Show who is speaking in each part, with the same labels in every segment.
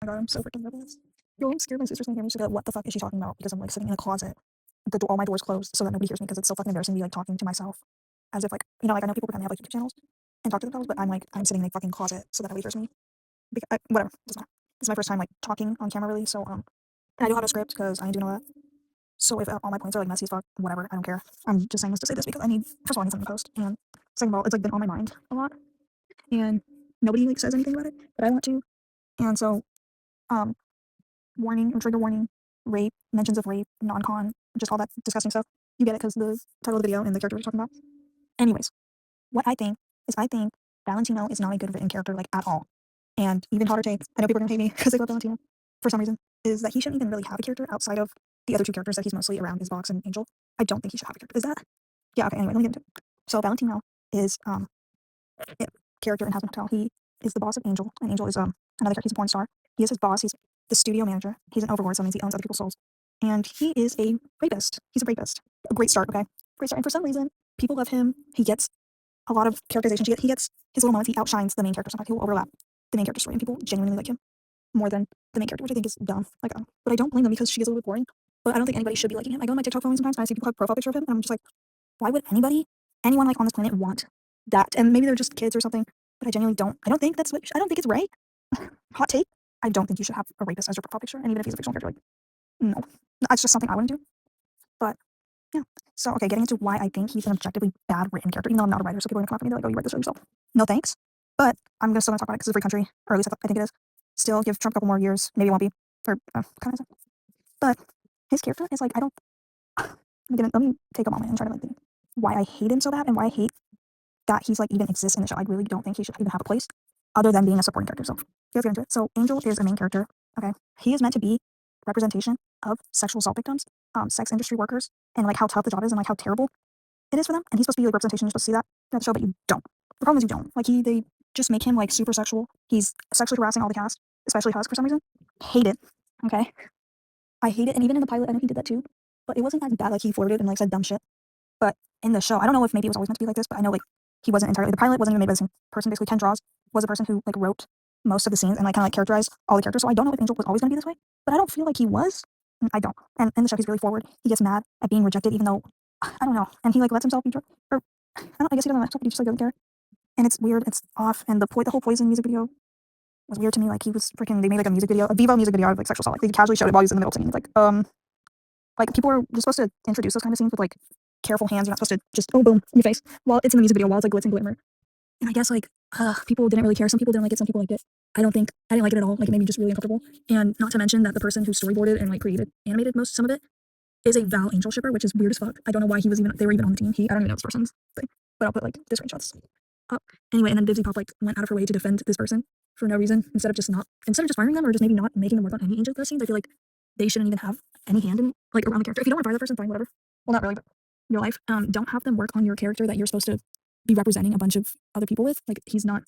Speaker 1: my god, I'm so freaking nervous. Yo, I'm scared my sister's gonna hear me. She's like, what the fuck is she talking about? Because I'm like sitting in a closet, all my doors closed so that nobody hears me because it's so fucking embarrassing to be like talking to myself as if like, you know, like I know people pretend they have like YouTube channels and talk to themselves, but I'm sitting in a fucking closet so that nobody hears me. Whatever, doesn't matter. This is my first time like talking on camera really, so and I do have a script because I do know that. So if all my points are like messy as fuck, whatever, I don't care. I'm just saying this to say this because first of all, I need something to post, and second of all, it's like been on my mind a lot, and nobody like says anything about it, but I want to, and so um warning or trigger warning, rape, mentions of rape, non-con, just all that disgusting stuff. You get it because the title of the video and the character we're talking about. Anyways, what I think is I think Valentino is not a good written character like at all. And even hotter take, I know people are gonna hate me because they love Valentino for some reason, is that he shouldn't even really have a character outside of the other two characters that he's mostly around is Vox and Angel. I don't think he should have a character. Is that? Yeah, okay, anyway, let me get into it. So Valentino is a character in House Hotel. He is the boss of Angel, and Angel is another character. He's a porn star. He is his boss. He's the studio manager. He's an overlord, so that means he owns other people's souls. And he is a rapist. He's a rapist. A great start, okay? Great start. And for some reason, people love him. He gets a lot of characterization. He gets his little moments. He outshines the main character. Sometimes he will overlap the main character story, and people genuinely like him more than the main character, which I think is dumb. Like, but I don't blame them because she is a little bit boring. But I don't think anybody should be liking him. I go on my TikTok following sometimes and I see people have profile picture of him, and I'm just like, why would anyone like on this planet want that? And maybe they're just kids or something, but I genuinely don't. I don't think I don't think it's right. Hot take. I don't think you should have a rapist as your profile picture, and even if he's a fictional character, like, no, that's just something I wouldn't do. But yeah. So okay, getting into why I think he's an objectively bad written character, even though I'm not a writer, so people are gonna come after me. They're like, oh, you write this show yourself. No thanks. But I'm gonna still gonna talk about it because it's a free country, or at least I think it is. Still give Trump a couple more years. Maybe it won't be for kind of. But his character is like I don't. Let me take a moment and try to like think why I hate him so bad and why I hate that he's like even exists in the show. I really don't think he should even have a place other than being a supporting character. So let's get into it. So Angel is a main character. Okay, he is meant to be representation of sexual assault victims, sex industry workers, and like how tough the job is and like how terrible it is for them. And he's supposed to be like representation. You're supposed to see that throughout the show, but you don't. The problem is you don't. Like they just make him like super sexual. He's sexually harassing all the cast, especially Husk for some reason. Hate it. Okay, I hate it. And even in the pilot, I know he did that too, but it wasn't as bad. Like he flirted and like said dumb shit. But in the show, I don't know if maybe it was always meant to be like this, but I know like he wasn't entirely. The pilot wasn't even made by the same person. Basically, Ken Draws was the person who like wrote most of the scenes and like kind of like characterized all the characters. So I don't know if Angel was always going to be this way, but I don't feel like he was. I don't. And in the show, he's really forward. He gets mad at being rejected, even though I don't know. And he like lets himself be or I don't. I guess he doesn't let himself, but he just like doesn't care. And it's weird. It's off. And the whole Poison music video was weird to me. Like he was freaking. They made like a music video, a Vivo music video of like sexual assault. Like they casually showed it while he was in the middle of singing. It's like people are you're supposed to introduce those kind of scenes with like careful hands. You're not supposed to just boom in your face while it's in the music video while it's like glitz and glimmer. And I guess like people didn't really care. Some people didn't like it. Some people liked it. I didn't like it at all. Like it made me just really uncomfortable. And not to mention that the person who storyboarded and like animated some of it is a Val Angel shipper, which is weird as fuck. I don't know why they were even on the team. I don't even know this person's thing, but I'll put like the screenshots up anyway. And then Divsy Pop like went out of her way to defend this person for no reason instead of just firing them or just maybe not making them work on any Angel Dust scenes. I feel like they shouldn't even have any hand in like around the character. If you don't want to fire that person, fine, whatever. Well, not really, but real life. Don't have them work on your character that you're supposed to be representing a bunch of other people with. Like he's not.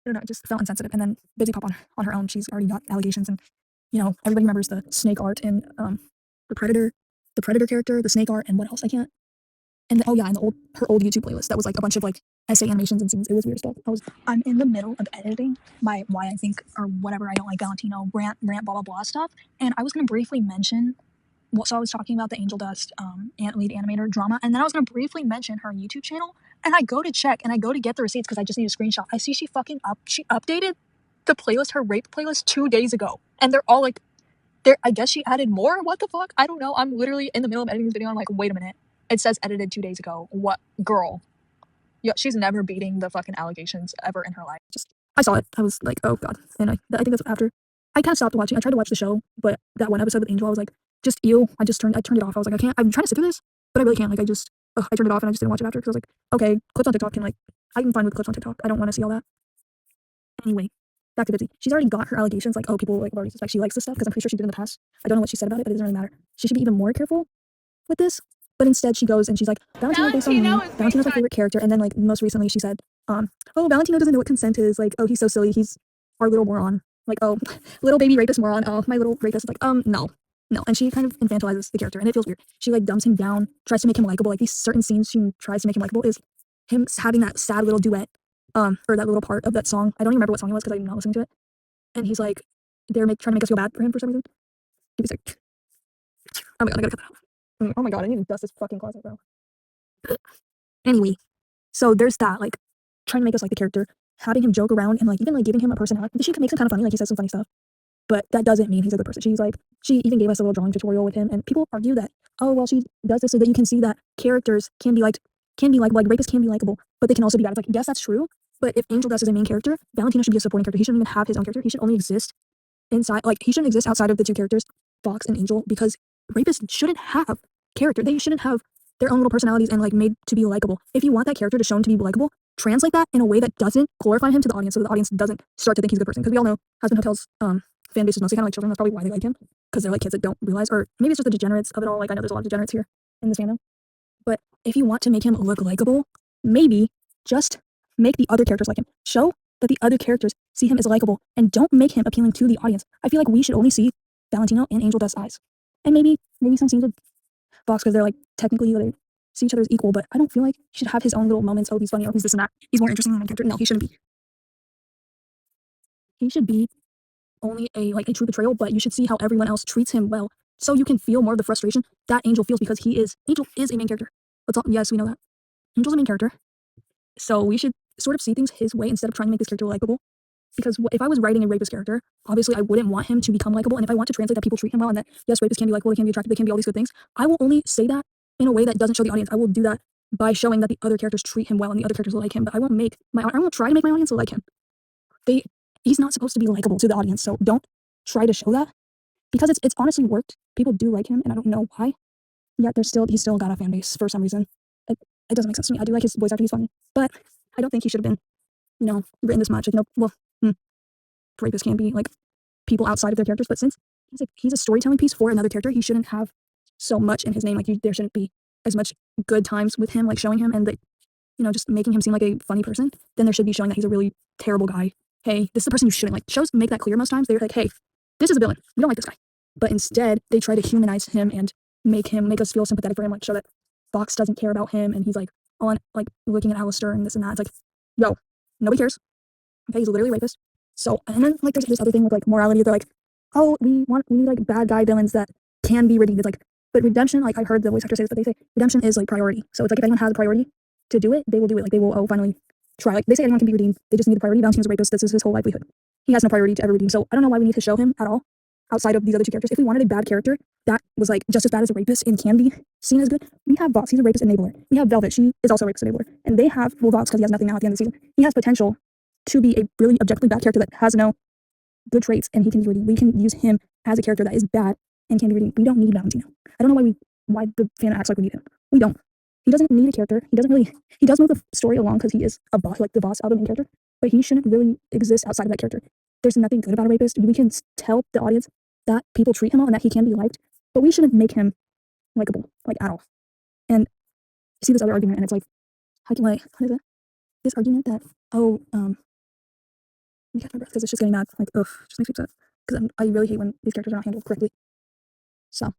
Speaker 1: I don't know. It just felt insensitive. And then Busy Pop on her own. She's already got allegations, and everybody remembers the snake art and the predator character, the snake art, and what else I can't. And oh yeah, and her old YouTube playlist that was like a bunch of like essay animations and scenes. It was weird stuff. I'm in the middle of editing my why I think or whatever I don't like Valentino rant blah blah blah stuff, and I was gonna briefly mention. So I was talking about the Angel Dust lead animator drama, and then I was gonna briefly mention her YouTube channel, and I go to check and I go to get the receipts because I just need a screenshot. I see she updated the playlist, her rape playlist 2 days ago, and they're all like, I guess she added more. What the fuck? I don't know. I'm literally in the middle of editing this video. I'm like, wait a minute. It says edited 2 days ago. What girl? Yeah, she's never beating the fucking allegations ever in her life. I saw it. I was like, oh god. And I think that's after I kind of stopped watching. I tried to watch the show, but that one episode with Angel, I was like, just ew. I turned it off. I was like, I can't. I'm trying to sit through this, but I really can't. Like, I turned it off and I just didn't watch it after because I was like, okay, clips on TikTok I'm fine with clips on TikTok. I don't want to see all that. Anyway, back to Bitsy. She's already got her allegations. Like, oh, people like already suspect she likes this stuff because I'm pretty sure she did in the past. I don't know what she said about it, but it doesn't really matter. She should be even more careful with this. But instead, she goes and she's like, Valentino based on me. Valentino's my favorite character. And then like most recently, she said, oh, Valentino doesn't know what consent is. Like, oh, he's so silly. He's our little moron. Like, oh, little baby rapist moron. Oh, my little rapist. Like, no. And she kind of infantilizes the character, and it feels weird. She like dumps him down, tries to make him likable. Like these certain scenes, she tries to make him likable. Is him having that sad little duet, or that little part of that song. I don't even remember what song it was because I'm not listening to it. And he's like, they're trying to make us feel bad for him for some reason. Give me a sec. Oh my god, I gotta cut that out. Oh my god, I need to dust this fucking closet, bro. Anyway, so there's that, like, trying to make us like the character, having him joke around and like even like giving him a personality. She makes him kind of funny, like he says some funny stuff, but that doesn't mean he's a good person. She even gave us a little drawing tutorial with him, and people argue that, oh well, she does this so that you can see that characters can be liked, like rapists can be likable, but they can also be bad. It's like, yes, that's true, but if Angel Dust is a main character, Valentino should be a supporting character. He shouldn't even have his own character. He should only exist inside, like he shouldn't exist outside of the two characters, Fox and Angel, because rapists shouldn't have character. They shouldn't have their own little personalities and like made to be likable. If you want that character to shown to be likable, translate that in a way that doesn't glorify him to the audience, so the audience doesn't start to think he's a good person. Because we all know Husband Hotel's fan base is mostly kind of like children. That's probably why they like him, because they're like kids that don't realize, or maybe it's just the degenerates of it all. Like I know there's a lot of degenerates here in this fandom, but if you want to make him look likable, maybe just make the other characters like him. Show that the other characters see him as likable, and don't make him appealing to the audience. I feel like we should only see Valentino and Angel Dust's eyes, and maybe some scenes with Fox, because they're like technically they see each other as equal, but I don't feel like he should have his own little moments. Oh, he's funny. Oh, he's this and that. He's more interesting than a character. No, he shouldn't be. He should be only a true betrayal, but you should see how everyone else treats him well, so you can feel more of the frustration that Angel feels, because Angel is a main character. Yes, we know that. Angel's a main character, so we should sort of see things his way instead of trying to make this character likable. Because if I was writing a rapist character, obviously I wouldn't want him to become likable, and if I want to translate that people treat him well and that yes, rapists can be likable, they can be attractive, they can be all these good things, I will only say that in a way that doesn't show the audience. I will do that by showing that the other characters treat him well and the other characters like him, but I won't try to make my audience like him. He's not supposed to be likable to the audience, so don't try to show that, because it's honestly worked. People do like him, and I don't know why. Yet he's still got a fan base for some reason. It doesn't make sense to me. I do like his voice actor; he's funny, but I don't think he should have been, written this much. Rapists can be like people outside of their characters, but since he's a storytelling piece for another character, he shouldn't have so much in his name. Like there shouldn't be as much good times with him, like showing him and just making him seem like a funny person. Then there should be showing that he's a really terrible guy. Hey, this is the person you shouldn't like. Shows make that clear most times. They're like, hey, this is a villain. We don't like this guy. But instead, they try to humanize him and make us feel sympathetic for him, like show that Fox doesn't care about him and he's like on like looking at Alistair and this and that. It's like, yo, nobody cares. Okay, he's literally a rapist. So, and then like there's this other thing with like morality. They're like, oh, we need like bad guy villains that can be redeemed. It's like, but redemption, like I heard the voice actor say this, but they say redemption is like priority. So it's like if anyone has a priority to do it, they will do it. Like they will finally try. Like they say anyone can be redeemed. They just need a priority. Valentino's a rapist. This is his whole livelihood. He has no priority to ever redeem. So I don't know why we need to show him at all outside of these other two characters. If we wanted a bad character that was like just as bad as a rapist and can be seen as good, we have Vox. He's a rapist enabler. We have Velvet. She is also a rapist enabler. And they have, well, Vox, because he has nothing now at the end of the season, he has potential to be a really objectively bad character that has no good traits and he can be redeemed. We can use him as a character that is bad and can be redeemed. We don't need Valentino. I don't know why the fan acts like we need him. We don't. He doesn't need a character. He does move the story along because he is a boss, like the boss of the main character, but he shouldn't really exist outside of that character. There's nothing good about a rapist. We can tell the audience that people treat him well and that he can be liked, but we shouldn't make him likable, like at all. And you see this other argument, and it's like, how can what is it? This argument that, oh, let me catch my breath because it's just getting mad. Like, ugh, just makes me upset. Because I really hate when these characters are not handled correctly. So,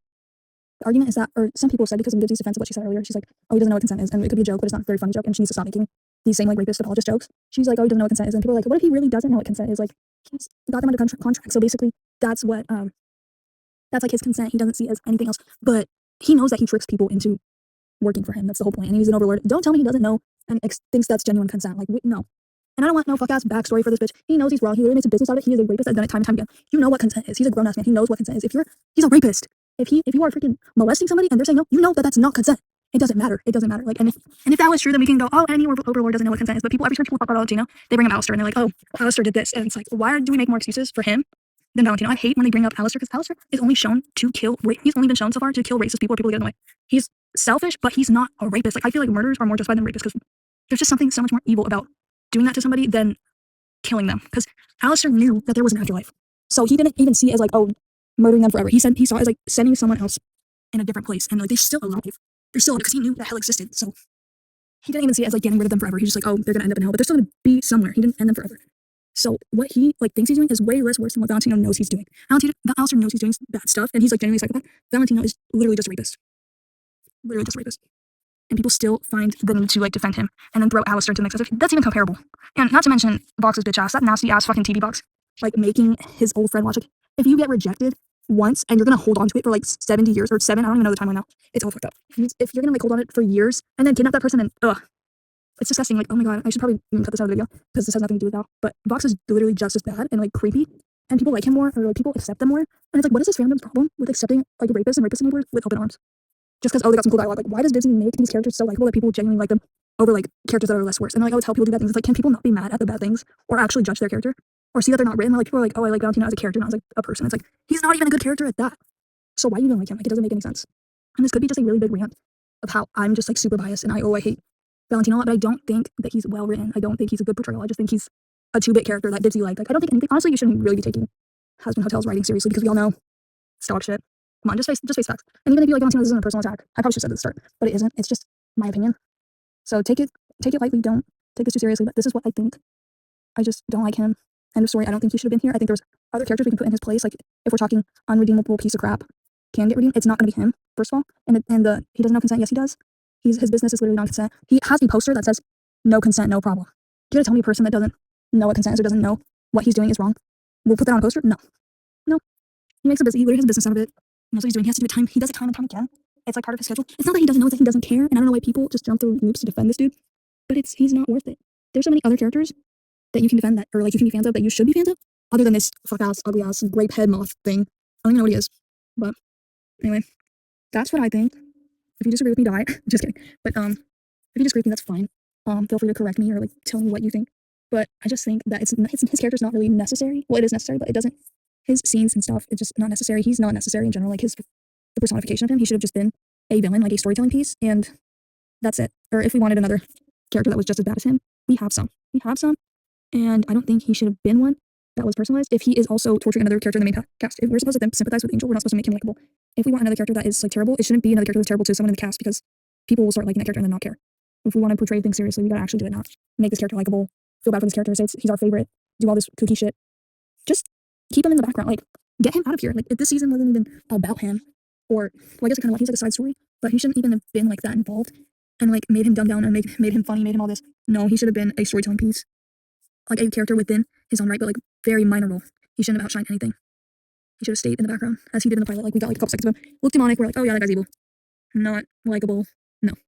Speaker 1: the argument is that, or some people said, because in Dipsy's defense of what she said earlier, she's like, oh, he doesn't know what consent is, and it could be a joke, but it's not a very funny joke, and she needs to stop making these same, like, rapist apologist jokes. She's like, oh, he doesn't know what consent is, and people are like, what if he really doesn't know what consent is? Like, he's got them under contract, so basically, that's what, that's like his consent. He doesn't see it as anything else, but he knows that he tricks people into working for him. That's the whole point, and he's an overlord. Don't tell me he doesn't know and thinks that's genuine consent. Like, no. And I don't want no fuck-ass backstory for this bitch. He knows he's wrong. He literally makes a business out of it. He is a rapist. I've done it time and time again. You know what consent is. He's a grown-ass man. He knows what consent is. He's a rapist. If you are freaking molesting somebody and they're saying no, you know that that's not consent. It doesn't matter. It doesn't matter. Like, and if that was true, then we can go, oh, any overlord doesn't know what consent is. But every time people talk about Valentino, they bring up Alistair and they're like, oh, Alistair did this. And it's like, why do we make more excuses for him than Valentino? I hate when they bring up Alistair because Alistair is only shown to kill. He's only been shown so far to kill racist people or people who get in the way. He's selfish, but he's not a rapist. Like, I feel like murderers are more justified than rapists because there's just something so much more evil about doing that to somebody than killing them. Because Alistair knew that there was an afterlife, so he didn't even see it as like, oh, murdering them forever. He saw it as like sending someone else in a different place, and like they're still alive. They're still alive because he knew that hell existed. So he didn't even see it as like getting rid of them forever. He's just like, oh, they're gonna end up in hell, but they're still gonna be somewhere. He didn't end them forever. So what he like thinks he's doing is way less worse than what Valentino knows he's doing. Alistair knows he's doing bad stuff, and he's like genuinely psychopath. Valentino is literally just a rapist. Literally just a rapist. And people still find the need to like defend him and then throw Alistair into the mix as if that's even comparable. And not to mention Vox's bitch ass, that nasty ass fucking TV box. like making his old friend watch. Like, if you get rejected once and you're gonna hold on to it for like 70 years or 7, I don't even know the timeline now. It's all fucked up. If you're gonna like hold on to it for years and then kidnap that person and it's disgusting. Like, oh my god, I should probably cut this out of the video because this has nothing to do with that. But Vox is literally just as bad and like creepy, and people like him more, or like people accept them more. And it's like, what is this fandom's problem with accepting like rapists and rapist enablers with open arms? Just because they got some cool dialogue. Like, why does Disney make these characters so likable that people genuinely like them over like characters that are less worse? And like, oh, it's how people do bad things. It's like, can people not be mad at the bad things or actually judge their character or see that they're not written? Like, people are like, oh, I like Valentino as a character, not as like a person. It's like, he's not even a good character at that. So why do you even like him? Like, it doesn't make any sense. And this could be just a really big rant of how I'm just like super biased and I hate Valentino, but I don't think that he's well written. I don't think he's a good portrayal. I just think he's a 2-bit character that Disney like. I don't think anything. Honestly, you shouldn't really be taking Has Been Hotel's writing seriously because we all know stock shit. Come on, just face facts. And even if you like Valentino, this isn't a personal attack. I probably should have said at the start, but it isn't. It's just my opinion. So take it lightly. Don't take this too seriously. But this is what I think. I just don't like him. End of story. I don't think he should have been here. I think there's other characters we can put in his place. Like if we're talking unredeemable piece of crap can get redeemed, it's not going to be him. First of all, and he doesn't know consent. Yes, he does. His business is literally non-consent. He has a poster that says no consent, no problem. You're gonna tell me a person that doesn't know what consent is or doesn't know what he's doing is wrong will put that on a poster? No. He makes a business. He literally has a business out of it. And that's what he's doing. He has to do it time. He does it time and time again. It's like part of his schedule. It's not that he doesn't know, it's that he doesn't care. And I don't know why people just jump through hoops to defend this dude. But he's not worth it. There's so many other characters that you can defend that, or like you can be fans of, that you should be fans of, other than this fuck ass, ugly ass, grape head moth thing. I don't even know what he is. But anyway, that's what I think. If you disagree with me, die. Just kidding. But if you disagree with me, that's fine. Feel free to correct me or like tell me what you think. But I just think that his character's not really necessary. Well, it is necessary, but it doesn't. His scenes and stuff, it's just not necessary. He's not necessary in general. Like the personification of him, he should have just been a villain, like a storytelling piece, and that's it. Or if we wanted another character that was just as bad as him, we have some. And I don't think he should have been one that was personalized. If he is also torturing another character in the main cast, if we're supposed to sympathize with Angel, we're not supposed to make him likable. If we want another character that is like terrible, it shouldn't be another character that's terrible to someone in the cast because people will start liking that character and then not care. If we want to portray things seriously, we gotta actually do it, not make this character likable, feel bad for this character, say he's our favorite, do all this kooky shit. Just keep him in the background. Like, get him out of here. Like, if this season wasn't even about him, or, well, I guess it kind of he's like a side story, but he shouldn't even have been like that involved and like made him dumb down and made him funny, made him all this. No, he should have been a storytelling piece, like a character within his own right, but like very minor role. He shouldn't have outshined anything. He should have stayed in the background as he did in the pilot. Like, we got like a couple seconds of him. Looked demonic. We're like, oh yeah, that guy's evil. Not likable.